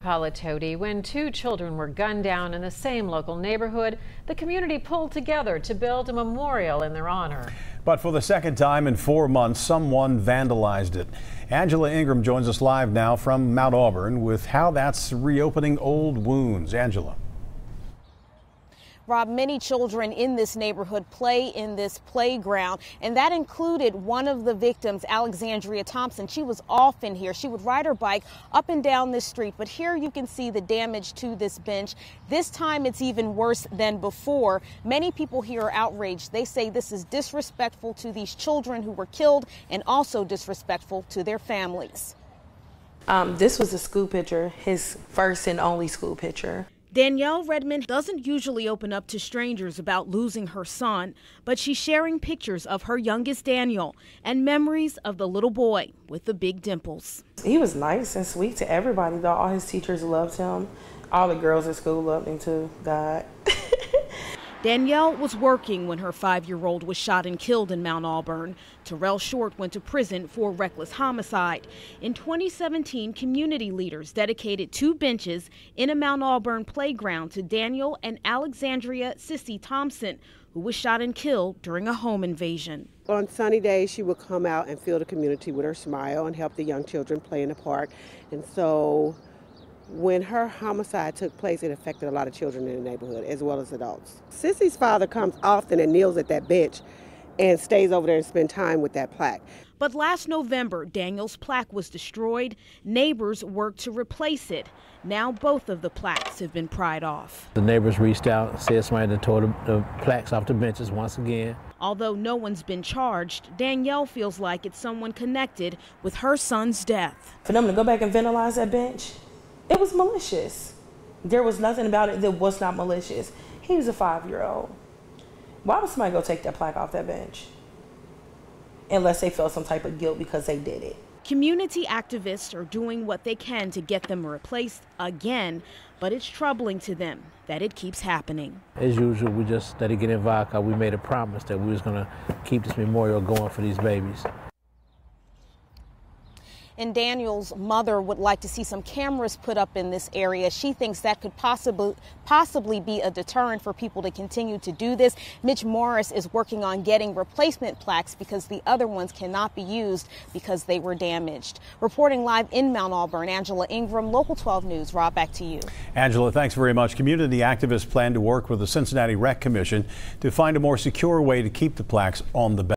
Palatoti. When two children were gunned down in the same local neighborhood, the community pulled together to build a memorial in their honor. But for the second time in 4 months, someone vandalized it. Angela Ingram joins us live now from Mount Auburn with how that's reopening old wounds. Angela. Rob, many children in this neighborhood play in this playground, and that included one of the victims, Alexandrea Thompson. She was often here. She would ride her bike up and down this street, but here you can see the damage to this bench. This time it's even worse than before. Many people here are outraged. They say this is disrespectful to these children who were killed and also disrespectful to their families. This was a school picture, his first and only school picture. Danielle Redmond doesn't usually open up to strangers about losing her son, but she's sharing pictures of her youngest Daniel and memories of the little boy with the big dimples. He was nice and sweet to everybody, though. All his teachers loved him. All the girls at school loved him too, God. Danielle was working when her 5-year-old was shot and killed in Mount Auburn. Terrile Short went to prison for reckless homicide. In 2017, community leaders dedicated 2 benches in a Mount Auburn playground to Daniel and Alexandrea Sissy Thompson, who was shot and killed during a home invasion. On sunny days, she would come out and fill the community with her smile and help the young children play in the park. And so when her homicide took place, it affected a lot of children in the neighborhood as well as adults. Sissy's father comes often and kneels at that bench and stays over there and spends time with that plaque. But last November, Daniel's plaque was destroyed. Neighbors worked to replace it. Now both of the plaques have been pried off. The neighbors reached out and said somebody had tore the plaques off the benches once again. Although no one's been charged, Danielle feels like it's someone connected with her son's death. For them to go back and vandalize that bench, it was malicious. There was nothing about it that was not malicious. He was a 5-year-old. Why would somebody go take that plaque off that bench? Unless they felt some type of guilt because they did it. Community activists are doing what they can to get them replaced again, but it's troubling to them that it keeps happening. As usual, we just let it get involved because we made a promise that we was going to keep this memorial going for these babies. And Daniel's mother would like to see some cameras put up in this area. She thinks that could possibly be a deterrent for people to continue to do this. Mitch Morris is working on getting replacement plaques because the other ones cannot be used because they were damaged. Reporting live in Mount Auburn, Angela Ingram, Local 12 News. Rob, back to you. Angela, thanks very much. Community activists plan to work with the Cincinnati Rec Commission to find a more secure way to keep the plaques on the